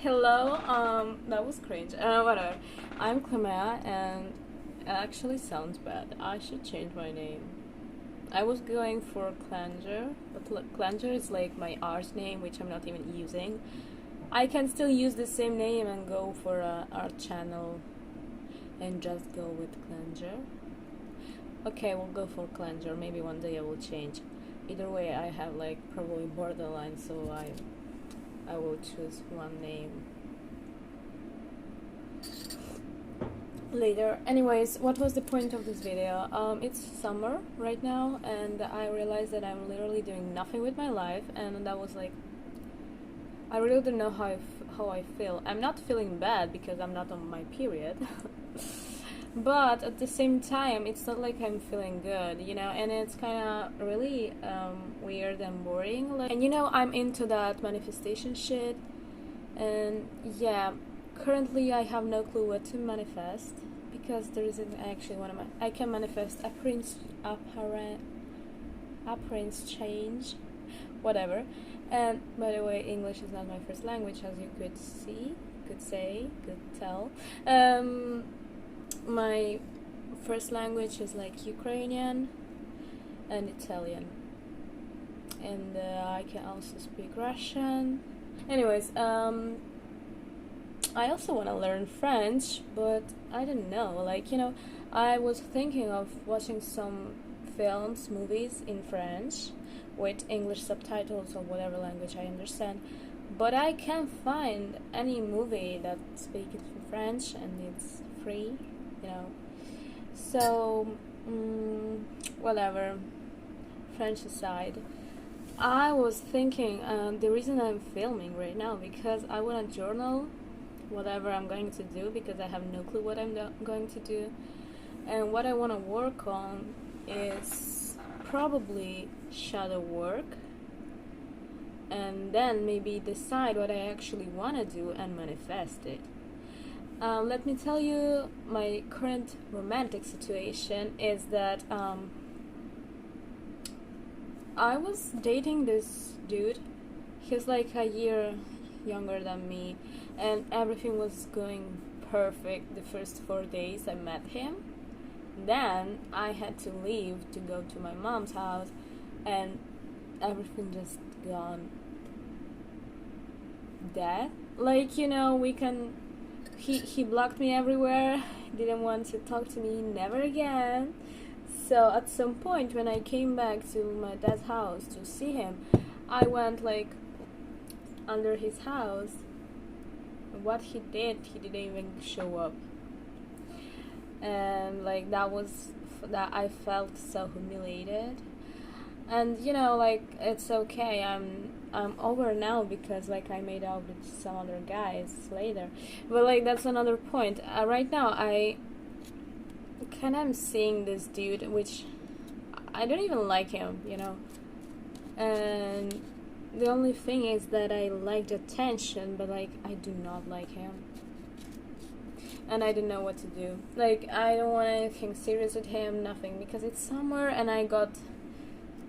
Hello, that was cringe. Whatever. I'm Clemea, and it actually sounds bad. I should change my name. I was going for Cleanser, but Cleanser is like my art name, which I'm not even using. I can still use the same name and go for a art channel and just go with Cleanser. Okay, we'll go for Cleanser. Maybe one day I will change. Either way, I have like probably borderline, so I will choose one name later. Anyways, what was the point of this video? It's summer right now, and I realized that I'm literally doing nothing with my life, and that was like, I really don't know how I feel. I'm not feeling bad because I'm not on my period. But at the same time, it's not like I'm feeling good, and it's kind of really weird and boring. And I'm into that manifestation shit, and yeah, currently I have no clue what to manifest because there isn't actually one of my. I can manifest a prince change, whatever. And by the way, English is not my first language, as you could see, could tell. My first language is like Ukrainian and Italian, and I can also speak Russian. Anyways, I also want to learn French, but I don't know. I was thinking of watching some movies in French with English subtitles or whatever language I understand, but I can't find any movie that speaks French and it's free. So whatever, French aside, I was thinking the reason I'm filming right now because I want to journal whatever I'm going to do because I have no clue what I'm going to do, and what I want to work on is probably shadow work, and then maybe decide what I actually want to do and manifest it. Let me tell you, my current romantic situation is that I was dating this dude. He's like a year younger than me, and everything was going perfect the first 4 days I met him. Then I had to leave to go to my mom's house, and everything just gone dead. He blocked me everywhere, didn't want to talk to me never again. So at some point when I came back to my dad's house to see him, I went under his house. What he didn't even show up. And that I felt so humiliated. And it's okay, I'm over now because I made out with some other guys later, but that's another point. Right now I kind of am seeing this dude, which I don't even like him, and the only thing is that I like the attention, but I do not like him, and I don't know what to do. I don't want anything serious with him, nothing, because it's summer and I got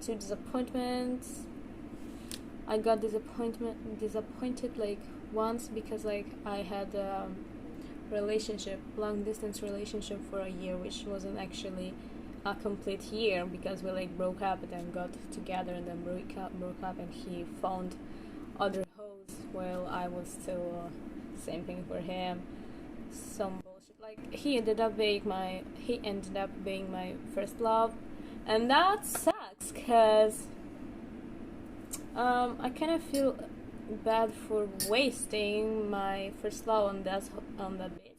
two disappointments. I got disappointed once because I had a long distance relationship for a year, which wasn't actually a complete year because we broke up and then got together and then broke up, and he found other hoes while I was still simping for him. Some bullshit. He ended up being my first love, and that sucks because I kind of feel bad for wasting my first love on that bitch.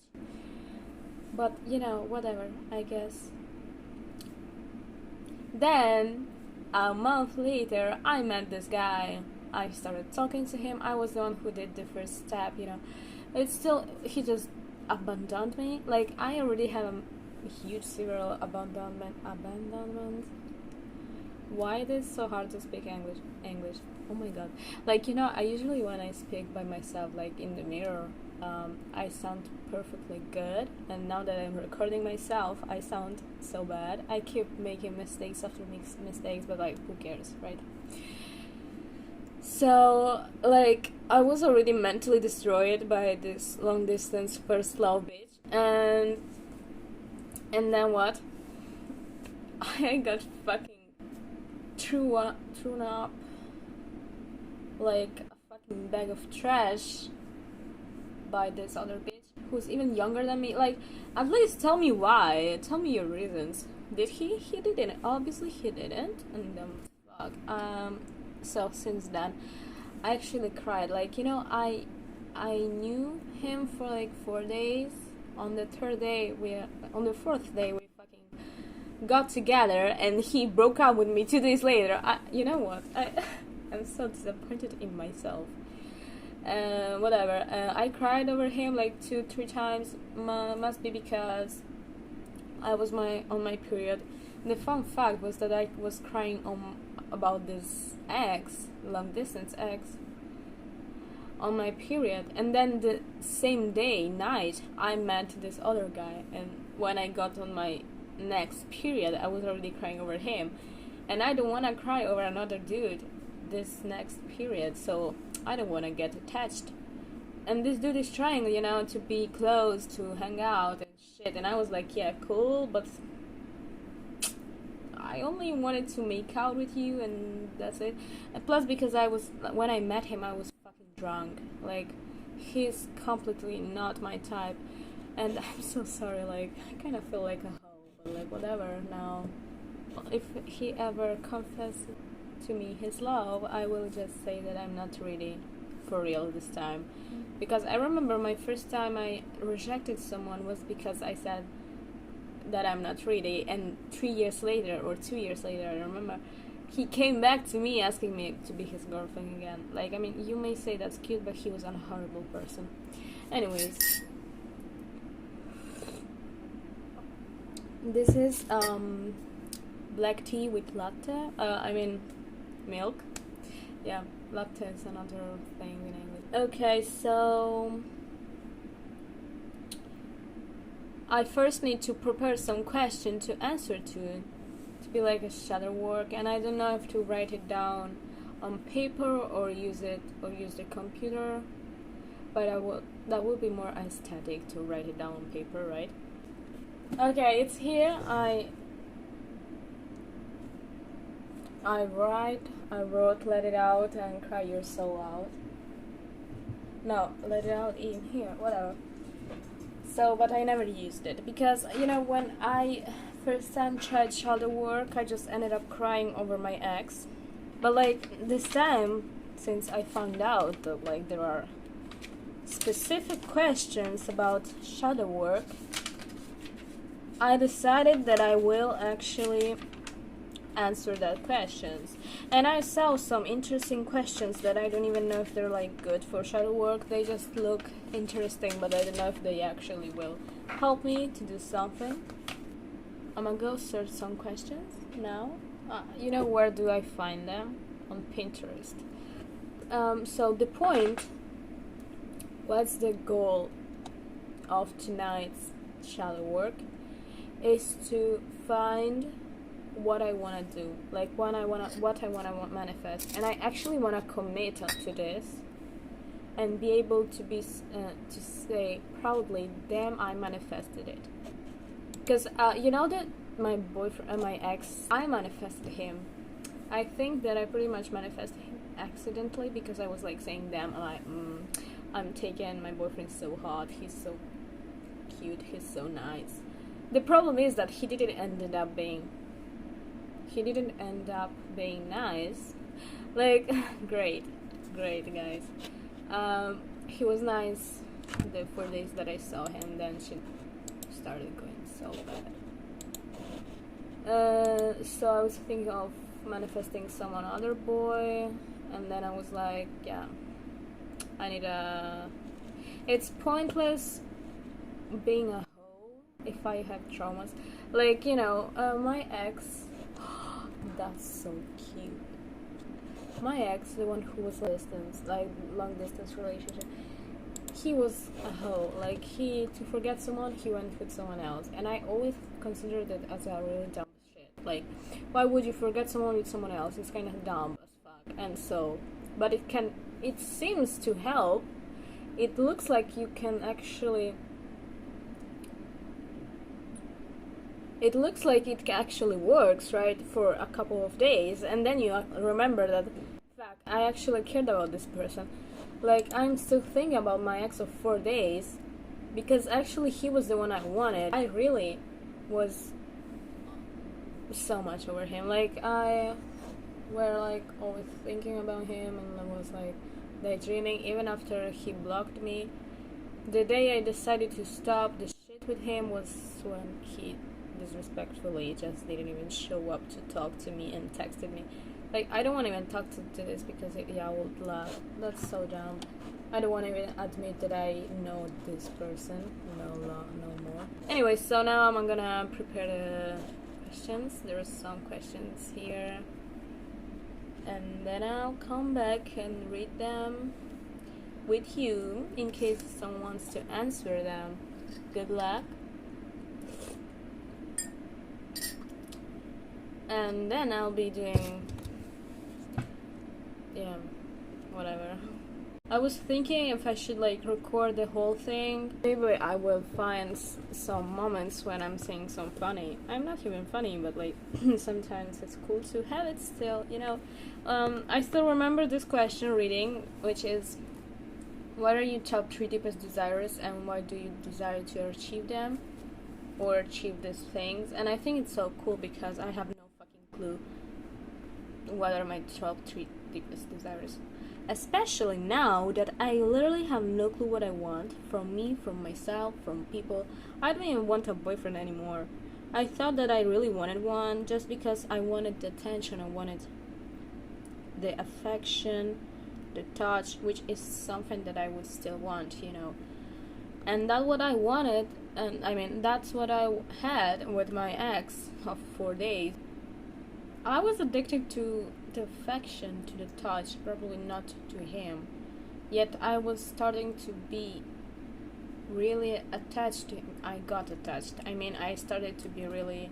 But whatever, I guess. Then a month later, I met this guy. I started talking to him. I was the one who did the first step. He just abandoned me. I already have a huge serial abandonment. Why it is so hard to speak English? Oh my god. I usually when I speak by myself, in the mirror, I sound perfectly good, and now that I'm recording myself, I sound so bad. I keep making mistakes after mistakes, but who cares, right? So, like, I was already mentally destroyed by this long distance first love bitch. And then what? I got fucking thrown up like a fucking bag of trash by this other bitch who's even younger than me. Like, at least tell me why. Tell me your reasons. Did he? He didn't. Obviously he didn't. And fuck. So since then, I actually cried. Like, I knew him for like 4 days. On the fourth day, we fucking got together, and he broke up with me 2 days later. You know what? I'm so disappointed in myself. Whatever. I cried over him like 2-3 times. Must be because I was on my period. The fun fact was that I was crying about this long distance ex, on my period, and then the same night I met this other guy, and when I got on my next period I was already crying over him, and I don't want to cry over another dude this next period, so I don't want to get attached. And this dude is trying, to be close, to hang out and shit, and I was like, yeah, cool, but I only wanted to make out with you, and that's it. And plus, because when I met him, I was fucking drunk. Like, he's completely not my type, and I'm so sorry. Like, I kind of feel like a hoe, but like, whatever. Now, if he ever confesses to me his love, I will just say that I'm not really for real this time, because I remember my first time I rejected someone was because I said that I'm not ready, and 3 years later or 2 years later, I remember, he came back to me asking me to be his girlfriend again. Like, I mean, you may say that's cute, but he was a horrible person. Anyways, this is black tea with latte. Milk. Yeah, latte is another thing in English. Okay, so I first need to prepare some question to answer to be like a shadowwork, and I don't know if to write it down on paper or use the computer, but that would be more aesthetic to write it down on paper, right? Okay, it's here. I wrote let it out and cry your soul out. No, let it out in here, whatever. So, but I never used it because, when I first time tried shadow work, I just ended up crying over my ex. But like this time, since I found out that like there are specific questions about shadow work, I decided that I will actually answer that questions. And I saw some interesting questions that I don't even know if they're like good for shadow work. They just look interesting, but I don't know if they actually will help me to do something. I'm gonna go search some questions now. Where do I find them? On Pinterest. So the point, what's the goal of tonight's shadow work, is to find what I want to do, like what I want to manifest, and I actually want to commit to this and be able to be to say proudly, damn, I manifested it. Because that my boyfriend, my ex, I manifested him. I think that I pretty much manifested him accidentally, because I was like saying, damn, I'm taken, my boyfriend's so hot, he's so cute, he's so nice. The problem is that he didn't end up being nice. Like, great guys. He was nice the 4 days that I saw him, then she started going so bad. So I was thinking of manifesting someone other boy, and then I was like, yeah, it's pointless being a hoe if I have traumas. Like, my ex, that's so cute. My ex, the one who was long distance relationship, he was a hoe. Like, to forget someone, he went with someone else, and I always considered it as a really dumb shit. Like, why would you forget someone with someone else? It's kind of dumb as fuck. And so but it seems to help. It looks like you can actually, it looks like it actually works, right, for a couple of days, and then you remember that, fuck, I actually cared about this person. Like, I'm still thinking about my ex of 4 days, because actually he was the one I wanted. I really was so much over him. Like, I were like always thinking about him, and I was like daydreaming even after he blocked me. The day I decided to stop the shit with him was when he disrespectfully just didn't even show up to talk to me and texted me. Like, I don't want to even talk to this because I would laugh. That's so dumb. I don't want to even admit that I know this person. No more. Anyway, so now I'm gonna prepare the questions. There are some questions here. And then I'll come back and read them with you in case someone wants to answer them. Good luck. And then I'll be doing, whatever. I was thinking if I should like record the whole thing. Maybe I will find some moments when I'm saying some funny. I'm not even funny, but like sometimes it's cool to have it still, I still remember this question reading, which is, what are your top 3 deepest desires and why do you desire to achieve them or achieve these things? And I think it's so cool because I have no fucking clue what are my top 3 deepest desires. Especially now that I literally have no clue what I want from me, from myself, from people. I don't even want a boyfriend anymore. I thought that I really wanted one just because I wanted the attention, I wanted the affection, the touch, which is something that I would still want, And that's what I wanted, and I mean, that's what I had with my ex of 4 days. I was addicted to the affection, to the touch, probably not to him. Yet I was starting to be really attached to him. I got attached. I mean, I started to be really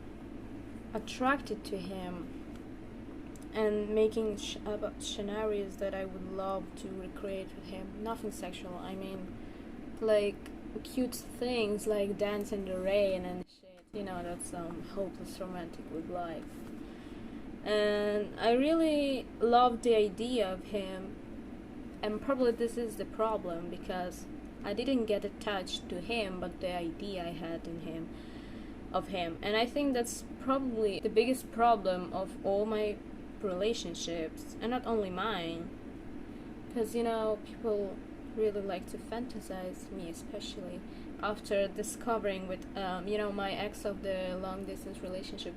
attracted to him and making scenarios that I would love to recreate with him. Nothing sexual. I mean, like cute things like dance in the rain and shit. That's hopeless romantic with life. And I really loved the idea of him, and probably this is the problem because I didn't get attached to him, but the idea I had of him. And I think that's probably the biggest problem of all my relationships, and not only mine, because people really like to fantasize, me especially, after discovering with my ex of the long distance relationship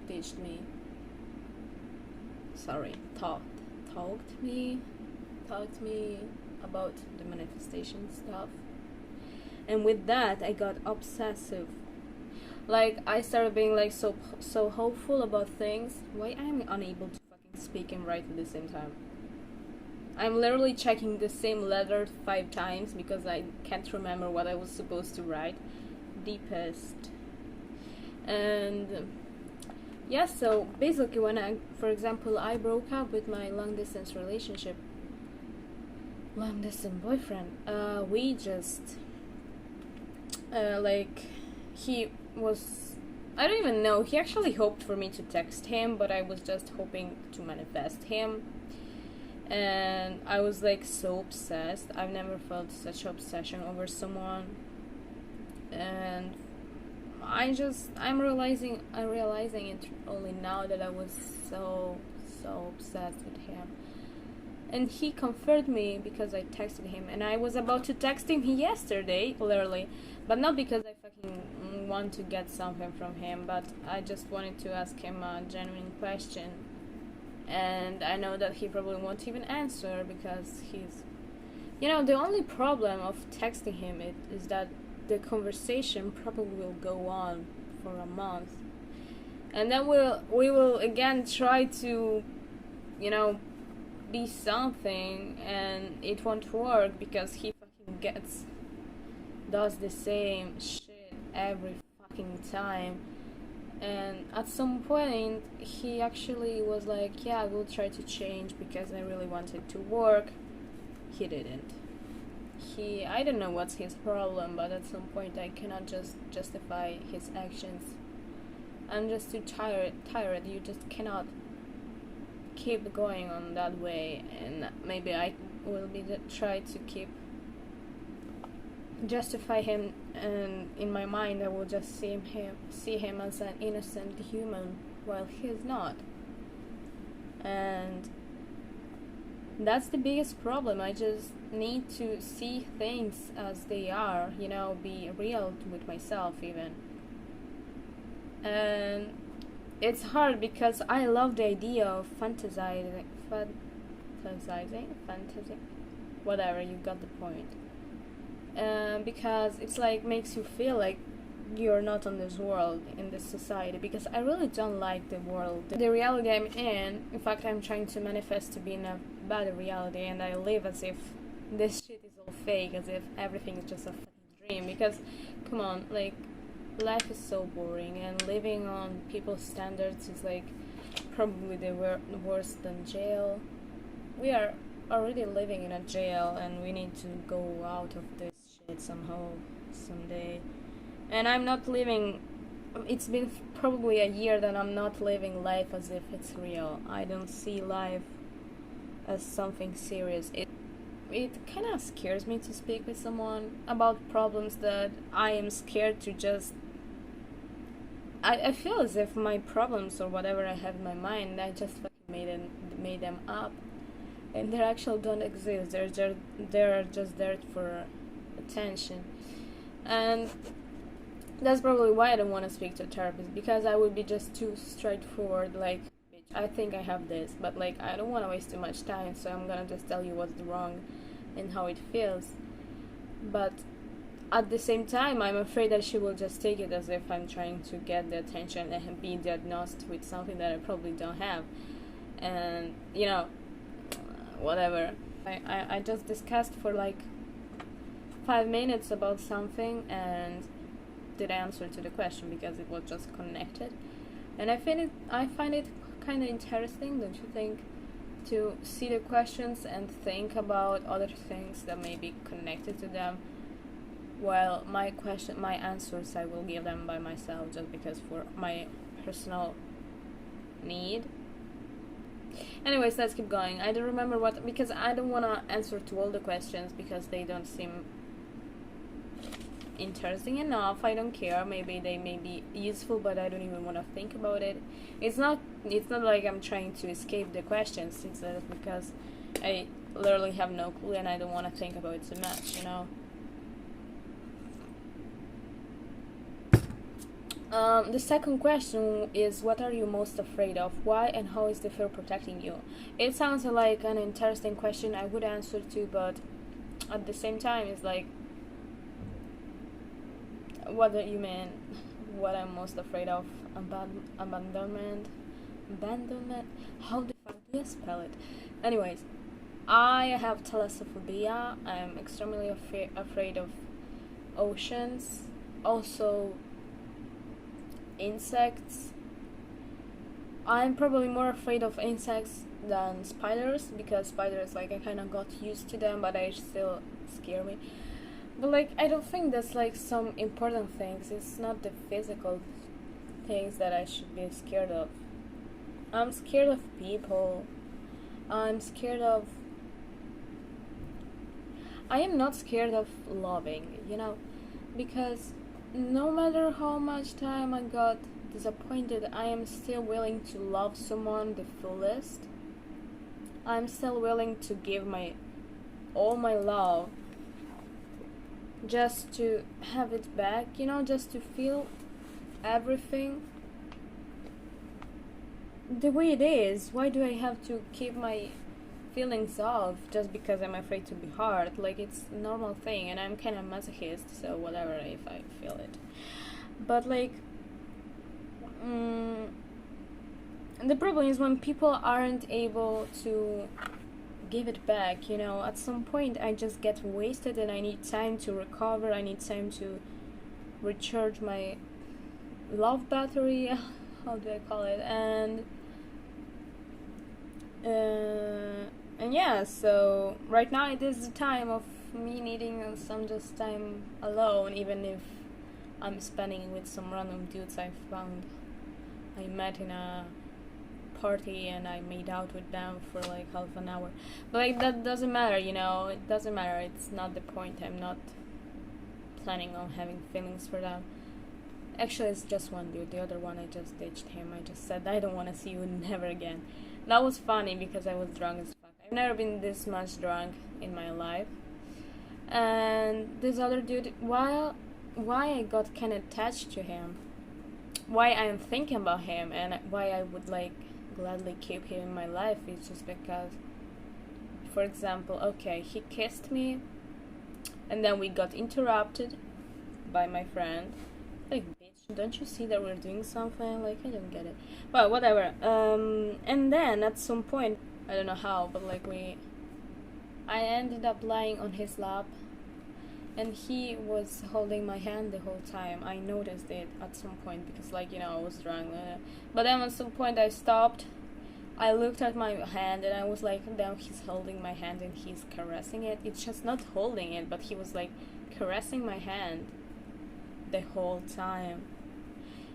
talked me about the manifestation stuff, and with that I got obsessive. Like, I started being like so hopeful about things. Why I'm unable to fucking speak and write at the same time? I'm literally checking the same letter 5 times because I can't remember what I was supposed to write. Deepest. And yeah, so basically when for example, I broke up with my long distance boyfriend, we just, he was, I don't even know, he actually hoped for me to text him, but I was just hoping to manifest him. And I was like so obsessed. I've never felt such obsession over someone. And I'm realizing it only now that I was so obsessed with him. And he confirmed me because I texted him, and I was about to text him yesterday, literally, but not because I fucking want to get something from him, but I just wanted to ask him a genuine question. And I know that he probably won't even answer because he's, the only problem of texting him is that the conversation probably will go on for a month, and then we will again try to, be something, and it won't work because he fucking does the same shit every fucking time. And at some point he actually was like, yeah, I will try to change because I really wanted to work. he didn't. I don't know what's his problem, but at some point I cannot just justify his actions. I'm just too tired. You just cannot keep going on that way, and maybe I will try to keep justify him, and in my mind I will just see him as an innocent human while he is not. And that's the biggest problem. I just need to see things as they are, be real with myself even. And it's hard because I love the idea of fantasizing, whatever, you got the point. Because it's like makes you feel like you're not on this world, in this society, because I really don't like the world, the reality I'm in. In fact, I'm trying to manifest to be in a better reality, and I live as if this shit is all fake, as if everything is just a fucking dream. Because, come on, like, life is so boring, and living on people's standards is like probably worse than jail. We are already living in a jail, and we need to go out of this shit somehow, someday. And I'm not living. It's been probably a year that I'm not living life as if it's real. I don't see life as something serious. It kind of scares me to speak with someone about problems that I am scared to just. I feel as if my problems or whatever I have in my mind, I just fucking made them up, and they actually don't exist. They're just there for attention, and that's probably why I don't want to speak to a therapist, because I would be just too straightforward, like, bitch, I think I have this, but like, I don't want to waste too much time, so I'm gonna just tell you what's wrong and how it feels. But at the same time, I'm afraid that she will just take it as if I'm trying to get the attention and be diagnosed with something that I probably don't have. And, whatever. I just discussed for like 5 minutes about something and did answer to the question because it was just connected. And I find it kind of interesting, don't you think, to see the questions and think about other things that may be connected to them. Well, my answers I will give them by myself, just because for my personal need. Anyways, let's keep going. I don't remember because I don't want to answer to all the questions because they don't seem interesting enough. I don't care. Maybe they may be useful, but I don't even want to think about it. It's not like I'm trying to escape the questions. It's because I literally have no clue and I don't want to think about it so much, The second question is, what are you most afraid of? Why and how is the fear protecting you? It sounds like an interesting question I would answer to, but at the same time, it's like, what do you mean? What I'm most afraid of? Abandonment? How the fuck do you spell it? Anyways, I have thalassophobia. I'm extremely afraid of oceans. Also, insects. I'm probably more afraid of insects than spiders, because spiders, like, I kind of got used to them, but they still scare me. But like, I don't think that's like some important things. It's not the physical things that I should be scared of. I'm scared of people. I am not scared of loving, because no matter how much time I got disappointed, I am still willing to love someone the fullest. I'm still willing to give all my love just to have it back, just to feel everything the way it is. Why do I have to keep my feelings off just because I'm afraid to be hurt? Like, it's a normal thing, and I'm kind of masochist, so whatever if I feel it. But like, the problem is when people aren't able to give it back, at some point I just get wasted and I need time to recover. I need time to recharge my love battery, how do I call it? And And yeah, so right now it is the time of me needing some just time alone, even if I'm spending it with some random dudes I met in a party and I made out with them for like half an hour. But like that doesn't matter, you know, it doesn't matter, it's not the point. I'm not planning on having feelings for them. Actually, it's just one dude. The other one, I just ditched him. I just said, I don't want to see you never again. That was funny because I was drunk as fuck. I've never been this much drunk in my life. And this other dude, why I got kind of attached to him, why I'm thinking about him, and why I would like gladly keep him in my life is just because, for example, okay, he kissed me, and then we got interrupted by my friend. Like, bitch, don't you see that we're doing something? Like, I don't get it. Well, whatever. And then at some point, I don't know how, but like I ended up lying on his lap, and he was holding my hand the whole time. I noticed it at some point because, like, you know, I was drunk. But then at some point I stopped. I looked at my hand and I was like, damn, he's holding my hand and he's caressing it. It's just not holding it, but he was like caressing my hand the whole time.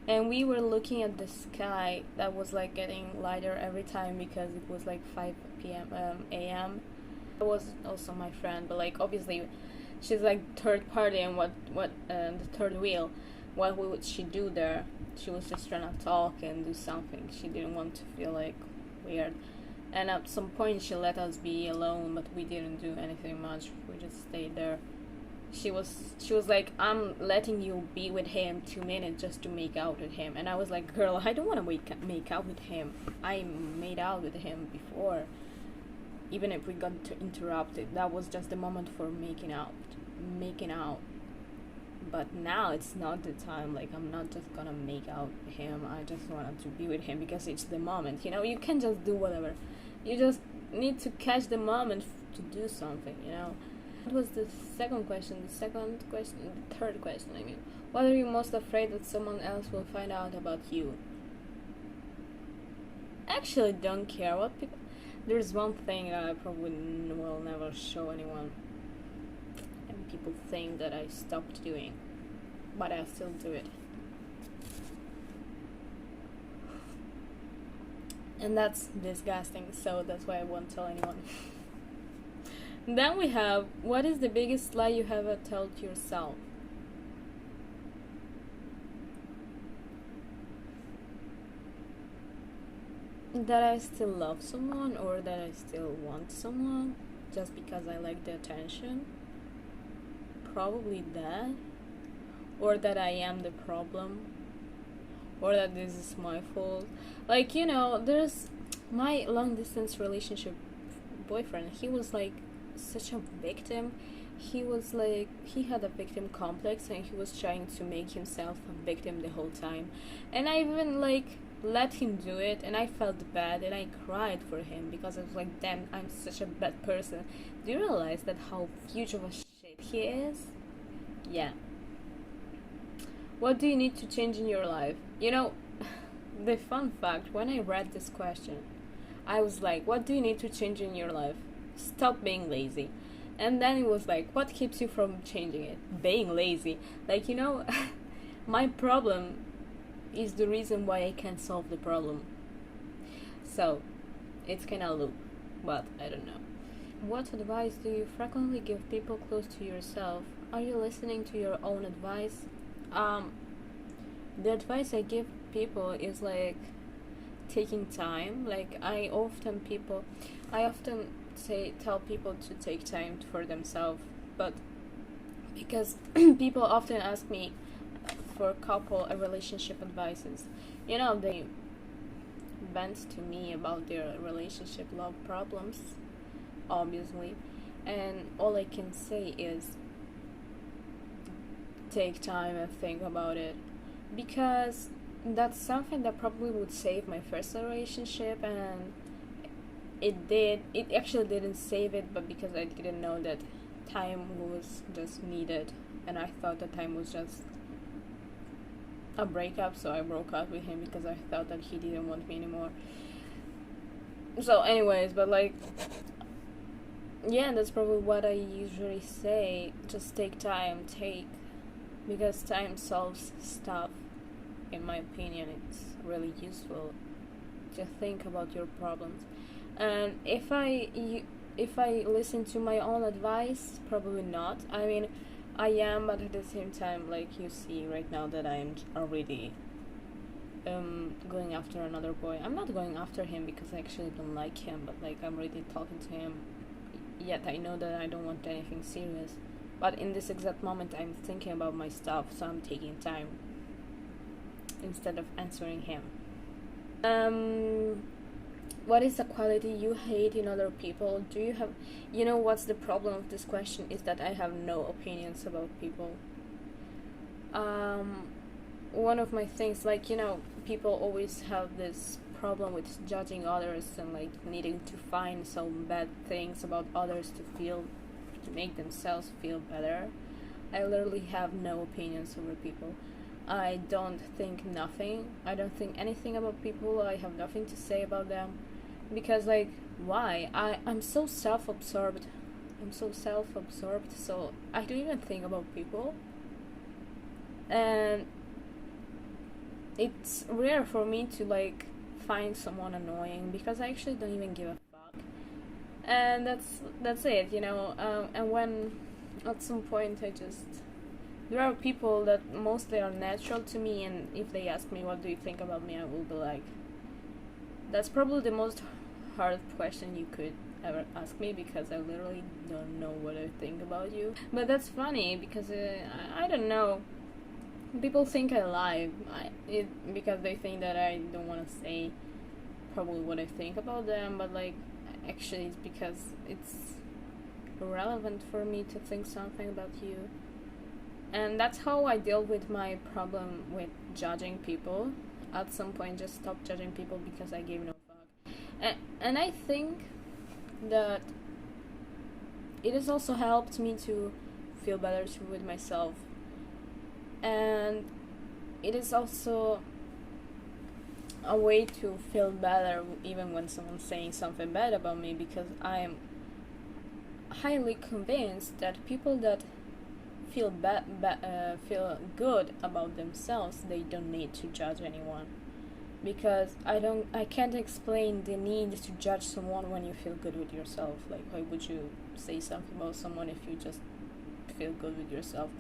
And we were looking at the sky that was like getting lighter every time because it was like 5 p.m. a.m. It was also my friend, but like obviously she's like third party and the third wheel. What would she do there? She was just trying to talk and do something. She didn't want to feel like weird. And at some point she let us be alone, but we didn't do anything much. We just stayed there. She was like, I'm letting you be with him 2 minutes just to make out with him. And I was like, girl, I don't want to make out with him. I made out with him before. Even if we got interrupted, that was just the moment for making out. But now it's not the time. Like, I'm not just gonna make out with him. I just wanted to be with him because it's the moment. You know, you can't just do whatever. You just need to catch the moment to do something, you know. What was the second question? The third question, I mean. What are you most afraid that someone else will find out about you? Actually, don't care what people... There's one thing that I probably will never show anyone. And people think that I stopped doing. But I still do it. And that's disgusting, so that's why I won't tell anyone. Then we have, what is the biggest lie you have told yourself? That I still love someone, or that I still want someone just because I like the attention. Probably that. Or that I am the problem. Or that this is my fault. Like, you know, there's my long distance relationship boyfriend. He was like such a victim. He was like, he had a victim complex and he was trying to make himself a victim the whole time. And I even like let him do it, and I felt bad and I cried for him because I was like, damn, I'm such a bad person. Do you realize that how huge of a shit he is? Yeah. What do you need to change in your life? You know, the fun fact, when I read this question, I was like, what do you need to change in your life? Stop being lazy. And then it was like, what keeps you from changing it? Being lazy. Like, you know, my problem is the reason why I can't solve the problem. So, it's kinda loop, but I don't know. What advice do you frequently give people close to yourself? Are you listening to your own advice? The advice I give people is like taking time. Like I often tell people to take time for themselves, but because people often ask me for couple and relationship advices, you know, they vent to me about their relationship love problems, obviously, and all I can say is take time and think about it, because that's something that probably would save my first relationship, and it actually didn't save it, but because I didn't know that time was just needed, and I thought that time was just a breakup, so I broke up with him because I thought that he didn't want me anymore. So anyways, but like Yeah, that's probably what I usually say. Just take time, because time solves stuff. In my opinion, it's really useful to think about your problems. And if I listen to my own advice, probably not. I mean, I am, but at the same time, like you see right now that I'm already going after another boy. I'm not going after him because I actually don't like him, but like I'm already talking to him. Yet I know that I don't want anything serious. But in this exact moment, I'm thinking about my stuff, so I'm taking time instead of answering him. Um, what is the quality you hate in other people? Do you have, what's the problem of this question is that I have no opinions about people. Um, One of my things, like, people always have this problem with judging others and like needing to find some bad things about others to make themselves feel better. I literally have no opinions over people. I don't think nothing. I don't think anything about people. I have nothing to say about them. Because, like, why? I'm so self absorbed. So I don't even think about people. And it's rare for me to, like, find someone annoying because I actually don't even give a fuck. And that's it, and when at some point there are people that mostly are natural to me, and if they ask me what do you think about me, I will be like, that's probably the most hard question you could ever ask me because I literally don't know what I think about you. But that's funny because I don't know. People think I lie because they think that I don't want to say probably what I think about them, but like actually it's because it's relevant for me to think something about you. And that's how I deal with my problem with judging people. At some point, just stop judging people because I gave no fuck. And I think that it has also helped me to feel better with myself. And it is also a way to feel better even when someone's saying something bad about me, because I am highly convinced that people that feel feel good about themselves, they don't need to judge anyone, because I can't explain the need to judge someone when you feel good with yourself. Like, why would you say something about someone if you just feel good with yourself?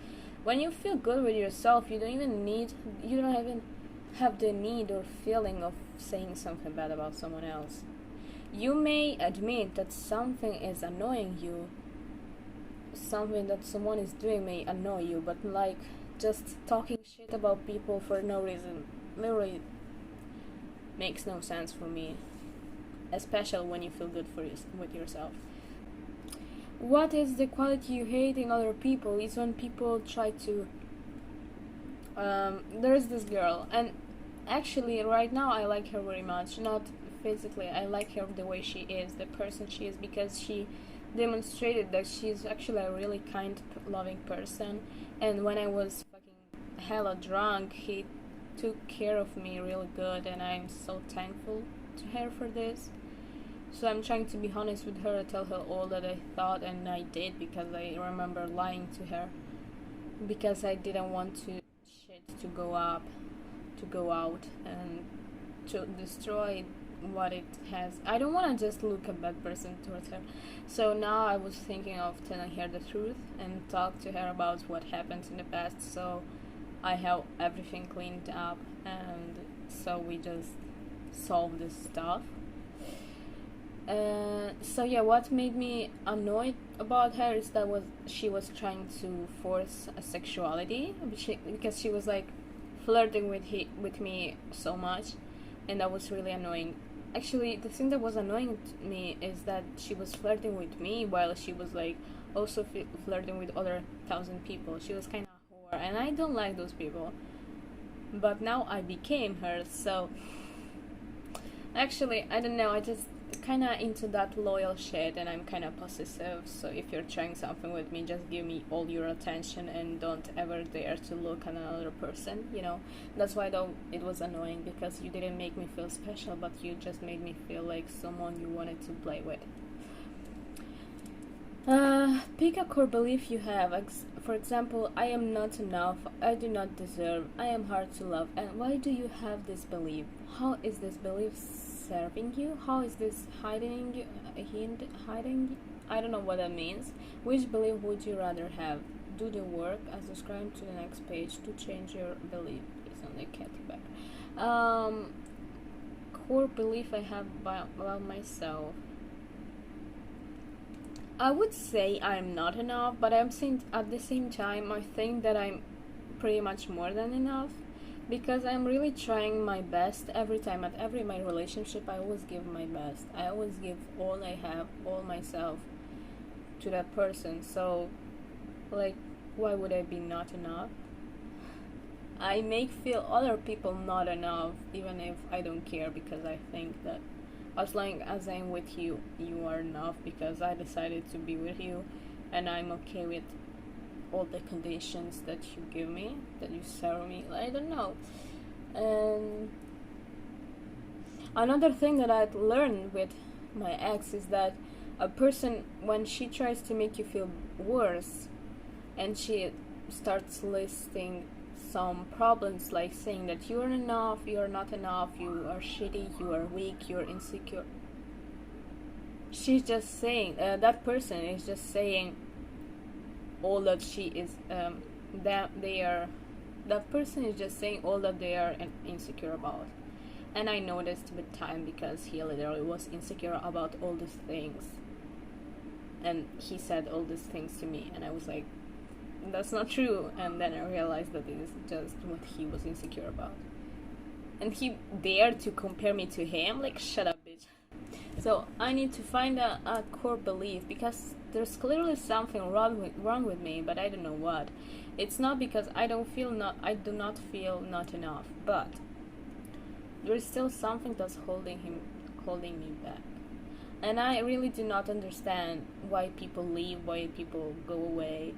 When you feel good with yourself, you don't even have the need or feeling of saying something bad about someone else. You may admit that something is annoying you, something that someone is doing may annoy you, but like just talking shit about people for no reason literally makes no sense for me, especially when you feel good with yourself. What is the quality you hate in other people? Is when people try to there's this girl, and actually right now I like her very much. Not physically, I like her the way she is, the person she is, because she demonstrated that she's actually a really kind, loving person. And when I was fucking hella drunk, he took care of me really good, and I'm so thankful to her for this. So I'm trying to be honest with her, tell her all that I thought, and I did, because I remember lying to her because I didn't want shit to go out and to destroy what it has. I don't want to just look a bad person towards her. So now I was thinking of telling her the truth and talk to her about what happened in the past, so I have everything cleaned up, and so we just solve this stuff. So yeah, what made me annoyed about her is that she was trying to force a sexuality, because she was like flirting with me so much, and that was really annoying. Actually, the thing that was annoying to me is that she was flirting with me while she was like also flirting with other 1,000 people. She was kind of a whore, and I don't like those people. But now I became her, so actually I don't know. I just kind of into that loyal shit, and I'm kind of possessive. So if you're trying something with me, just give me all your attention and don't ever dare to look at another person. That's why though it was annoying, because you didn't make me feel special, but you just made me feel like someone you wanted to play with. Pick a core belief you have. For example, I am not enough, I do not deserve, I am hard to love. And why do you have this belief? How is this belief serving you? How is this hiding you? Hiding? I don't know what that means. Which belief would you rather have? Do the work and subscribe to the next page to change your belief. It's on the cat back. Core belief I have about myself. I would say I'm not enough, but at the same time I think that I'm pretty much more than enough, because I'm really trying my best every time. At every my relationship, I always give my best. I always give all I have, all myself to that person. So, like, why would I be not enough? I make feel other people not enough, even if I don't care, because I think that as long as I'm with you, you are enough, because I decided to be with you, and I'm okay with all the conditions that you give me, that you serve me. I don't know. And another thing that I've learned with my ex is that a person, when she tries to make you feel worse, and she starts listing some problems, like saying that you are enough, you are not enough, you are shitty, you are weak, you're insecure. She's just saying, that person is just saying all that she is, that person is just saying all that they are insecure about. And I noticed with time, because he literally was insecure about all these things. And he said all these things to me, and I was like, that's not true. And then I realized that it is just what he was insecure about. And he dared to compare me to him? Like, shut up, bitch. So I need to find a core belief, because there's clearly something wrong with me, but I don't know what. It's not because I do not feel not enough, but there is still something that's holding me back. And I really do not understand why people leave, why people go away.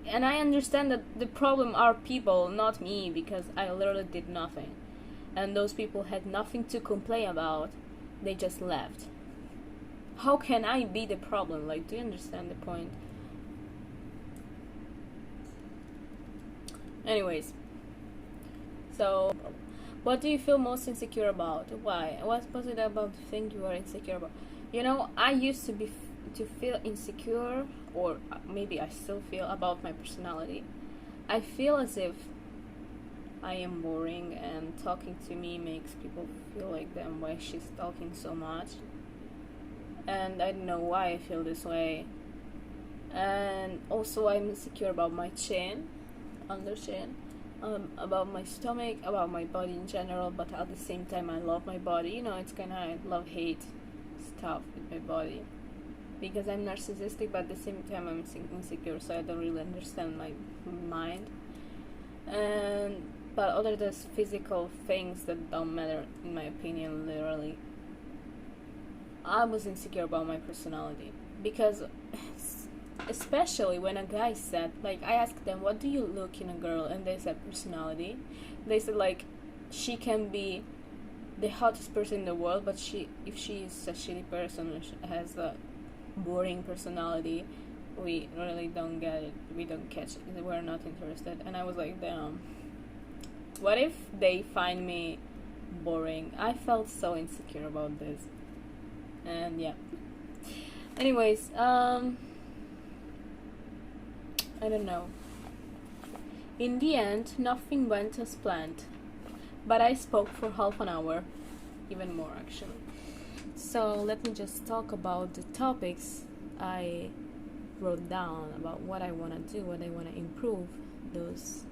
And I understand that the problem are people, not me, because I literally did nothing. And those people had nothing to complain about. They just left. How can I be the problem? Like, do you understand the point? Anyways. So, what do you feel most insecure about? Why? What's positive about the thing you are insecure about? You know, I used to feel insecure, or maybe I still feel, about my personality. I feel as if I am boring, and talking to me makes people feel like, damn, why she's talking so much? And I don't know why I feel this way. And also I'm insecure about my chin, under chin, about my stomach, about my body in general, but at the same time I love my body. You know, it's kinda love-hate stuff with my body, because I'm narcissistic, but at the same time I'm insecure, so I don't really understand my mind. But other than physical things that don't matter, in my opinion, literally, I was insecure about my personality, because especially when a guy said, like, I asked them, what do you look in a girl? And they said personality. They said, like, she can be the hottest person in the world, but if she is a shitty person, or she has a boring personality, we really don't get it, we don't catch it, we're not interested. And I was like, damn, what if they find me boring? I felt so insecure about this. And yeah, anyways, I don't know, in the end nothing went as planned, but I spoke for half an hour, even more actually. So let me just talk about the topics I wrote down, about what I want to do, what I want to improve, those,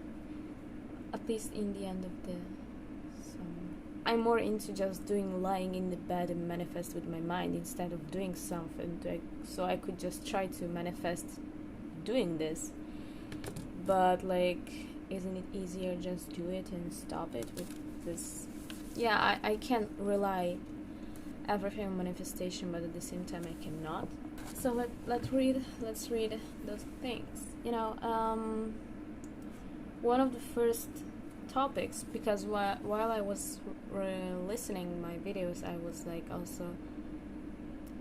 at least in the end of the summer. I'm more into just lying in the bed and manifest with my mind, instead of doing something so I could just try to manifest doing this. But, like, isn't it easier just do it and stop it with this? Yeah, I can't rely everything on manifestation, but at the same time I cannot. So let's read those things. You know, one of the first topics, because while I was listening my videos, I was like also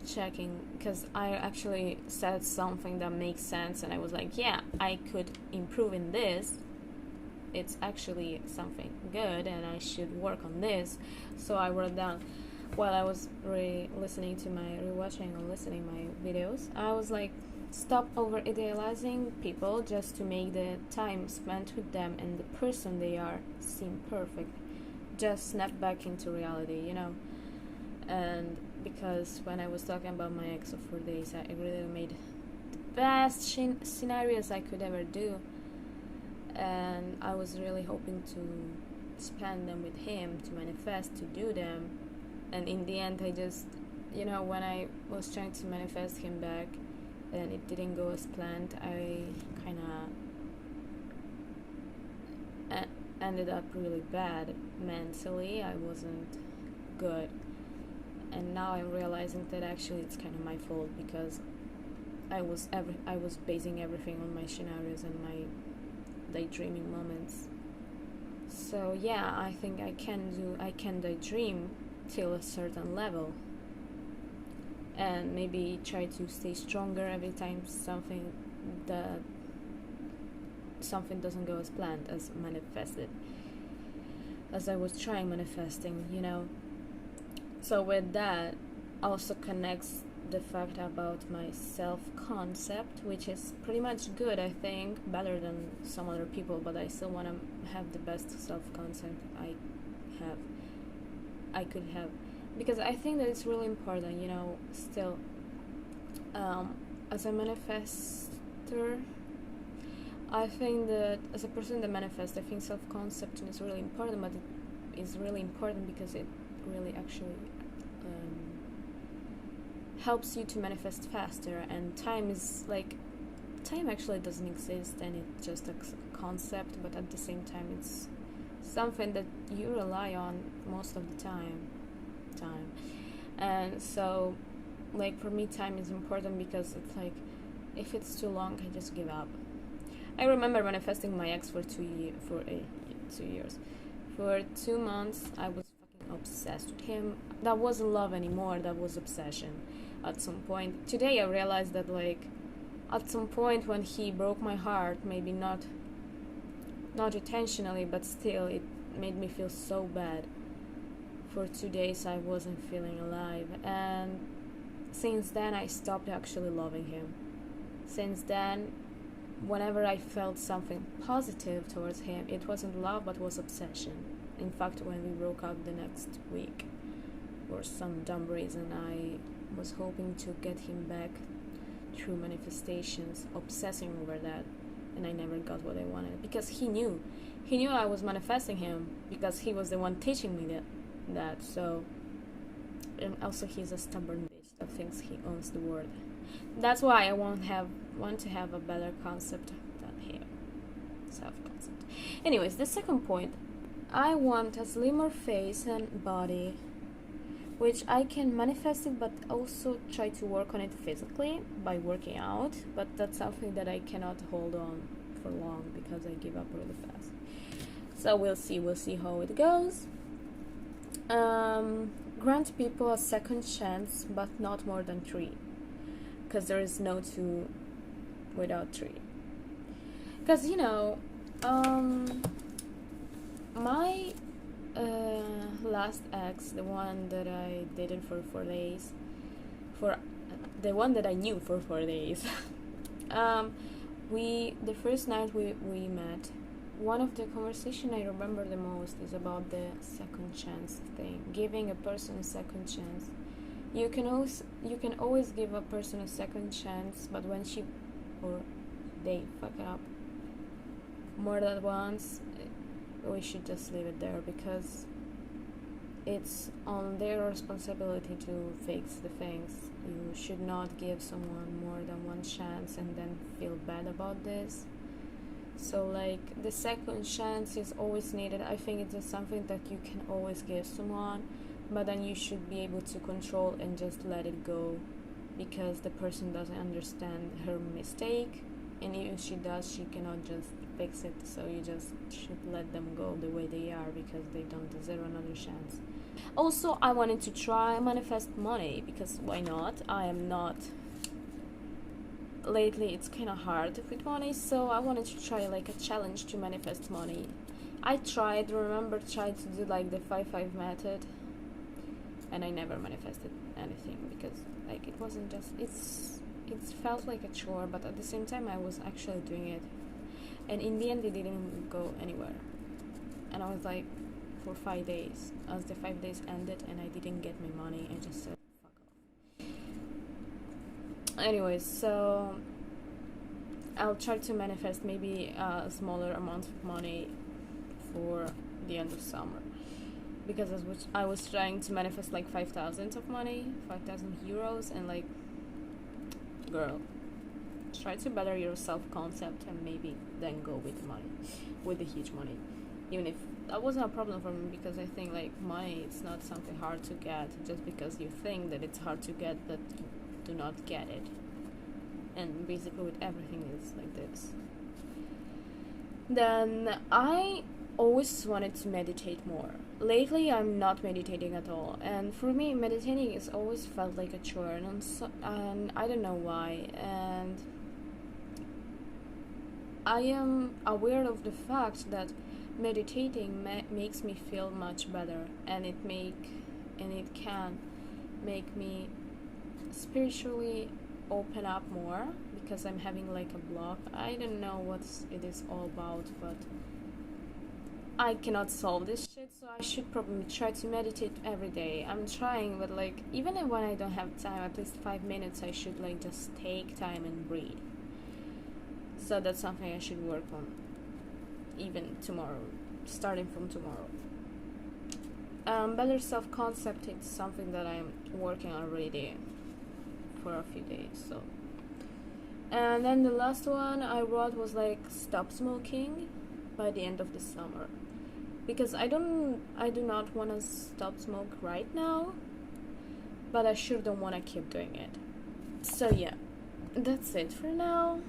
checking, because I actually said something that makes sense, and I was like, yeah, I could improve in this. It's actually something good, and I should work on this. So I wrote down while I was rewatching or listening my videos. I was like, stop over idealizing people just to make the time spent with them and the person they are seem perfect. Just snap back into reality, And because when I was talking about my ex of 4 days, I really made the best scenarios I could ever do. And I was really hoping to spend them with him, to manifest, to do them. And in the end, I just, when I was trying to manifest him back and it didn't go as planned, I kind of ended up really bad mentally. I wasn't good. And now I'm realizing that actually it's kind of my fault, because I was basing everything on my scenarios and my daydreaming moments. So yeah, I think I can daydream till a certain level, and maybe try to stay stronger every time something doesn't go as planned, as manifested, as I was trying manifesting, So with that also connects the fact about my self-concept, which is pretty much good, I think, better than some other people, but I still want to have the best self-concept I could have, because I think that it's really important, still, as a manifestor, I think that as a person that manifests, I think self-concept is really important, but it is really important because it really actually helps you to manifest faster. And time actually doesn't exist, and it's just a concept, but at the same time it's something that you rely on most of the time. And so, like, for me, time is important, because it's like, if it's too long, I just give up. I remember manifesting my ex for 2 years. For 2 months, I was fucking obsessed with him. That wasn't love anymore, that was obsession. At some point, today I realized that, like, at some point when he broke my heart, maybe not intentionally, but still, it made me feel so bad. For 2 days I wasn't feeling alive, and since then I stopped actually loving him. Since then, whenever I felt something positive towards him, it wasn't love but was obsession. In fact, when we broke up the next week, for some dumb reason, I was hoping to get him back through manifestations, obsessing over that, and I never got what I wanted, because he knew I was manifesting him, because he was the one teaching me that. So, and also he's a stubborn bitch that thinks he owns the world. That's why I want to have a better concept than him, self-concept. Anyways, the second point, I want a slimmer face and body, which I can manifest it, but also try to work on it physically by working out. But that's something that I cannot hold on for long, because I give up really fast. So we'll see how it goes. Grant people a second chance, but not more than 3, because there is no 2 without 3. Because my last ex, the one that I dated for 4 days, for the one that I knew for 4 days, the first night we met, one of the conversation I remember the most is about the second chance thing, giving a person a second chance. You can always give a person a second chance, but when she or they fuck up more than once, we should just leave it there, because it's on their responsibility to fix the things. You should not give someone more than one chance and then feel bad about this. So, like, the second chance is always needed. I think it is something that you can always give someone, but then you should be able to control and just let it go, because the person doesn't understand her mistake, and if she does, she cannot just fix it. So you just should let them go the way they are, because they don't deserve another chance. Also, I wanted to try manifest money because why not? I am not. Lately, it's kind of hard with money, so I wanted to try like a challenge to manifest money. I tried to do like the 5-5 method, and I never manifested anything because like it wasn't just it felt like a chore, but at the same time I was actually doing it, and in the end it didn't go anywhere. And I was like, for 5 days, as the 5 days ended and I didn't get my money, I just said fuck off. Anyways, so I'll try to manifest maybe a smaller amount of money for the end of summer, because I was trying to manifest like 5,000 of money, 5,000 euros, and like, girl, try to better your self-concept and maybe then go with the money, with the huge money. Even if that wasn't a problem for me, because I think like money, it's not something hard to get just because you think that it's hard to get, that you do not get it. And basically with everything is like this. Then I always wanted to meditate more. Lately I'm not meditating at all, and for me meditating has always felt like a chore, and I don't know why. And I am aware of the fact that meditating makes me feel much better, and it can make me spiritually open up more, because I'm having like a block. I don't know what it is all about, but I cannot solve this shit, so I should probably try to meditate every day. I'm trying, but like even when I don't have time, at least 5 minutes, I should like just take time and breathe. So that's something I should work on even tomorrow, starting from tomorrow. Better self-concept is something that I'm working on already for a few days. So, and then the last one I wrote was like stop smoking by the end of the summer, because I do not want to stop smoke right now, but I sure don't want to keep doing it. So yeah, that's it for now.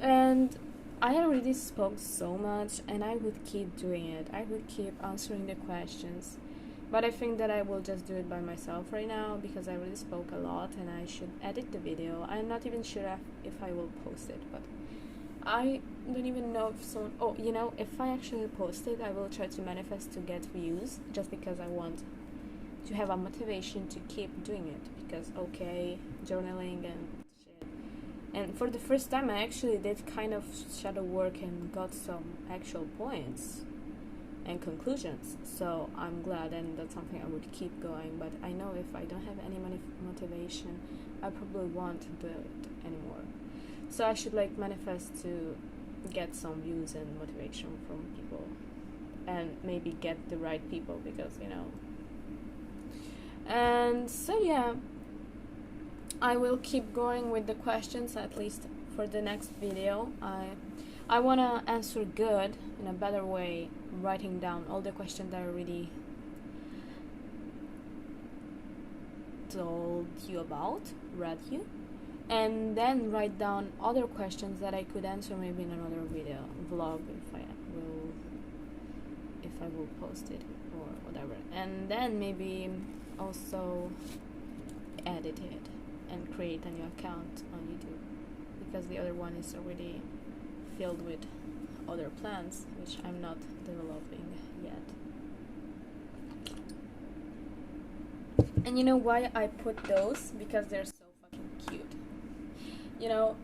And I already spoke so much, and I would keep doing it. I would keep answering the questions, but I think that I will just do it by myself right now, because I already spoke a lot and I should edit the video. I'm not even sure if I will post it, but I don't even know if someone... Oh, you know, if I actually post it, I will try to manifest to get views, just because I want to have a motivation to keep doing it, because, okay, journaling and shit. And for the first time, I actually did kind of shadow work and got some actual points and conclusions, so I'm glad, and that's something I would keep going. But I know if I don't have any motivation, I probably won't do it anymore. So I should like manifest to get some views and motivation from people, and maybe get the right people, because you know. And so yeah, I will keep going with the questions, at least for the next video. I want to answer good in a better way, writing down all the questions that I already told you about, read you, and then write down other questions that I could answer maybe in another video, vlog, if I will post it or whatever. And then maybe also edit it and create a new account on YouTube, because the other one is already filled with other plans which I'm not developing yet. And you know why I put those? Because they're so fucking cute. You know,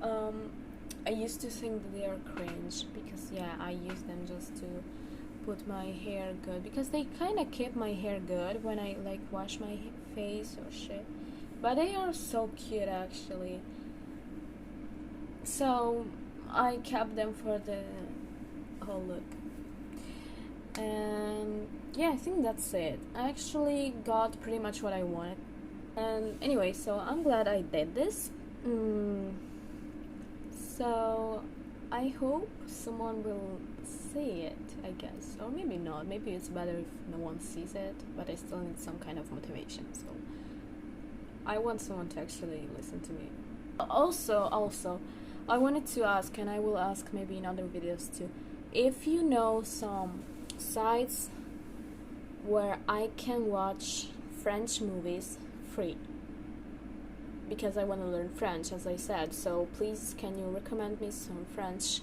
I used to think that they are cringe, because yeah, I use them just to put my hair good, because they kind of keep my hair good when I like wash my face or shit. But they are so cute actually. So I kept them for the whole look. And yeah, I think that's it. I actually got pretty much what I wanted. And anyway, so I'm glad I did this. So I hope someone will see it, I guess. Or maybe not. Maybe it's better if no one sees it, but I still need some kind of motivation. So I want someone to actually listen to me. Also, I wanted to ask, and I will ask maybe in other videos too, if you know some sites where I can watch French movies free, because I want to learn French, as I said. So please, can you recommend me some French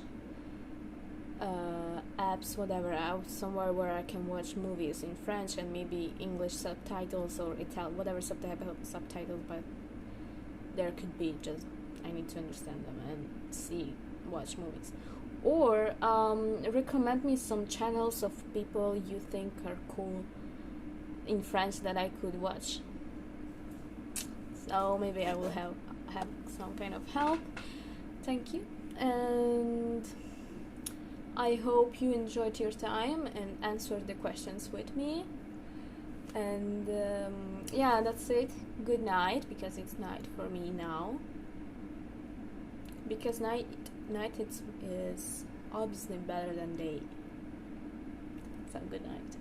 apps, whatever, out somewhere where I can watch movies in French and maybe English subtitles or Italian, whatever subtitles, but there could be, just I need to understand them and watch movies. Or recommend me some channels of people you think are cool in French that I could watch. So maybe I will have some kind of help. Thank you, and I hope you enjoyed your time and answered the questions with me. And yeah, that's it. Good night, because it's night for me now. Because night is obviously better than day. So good night.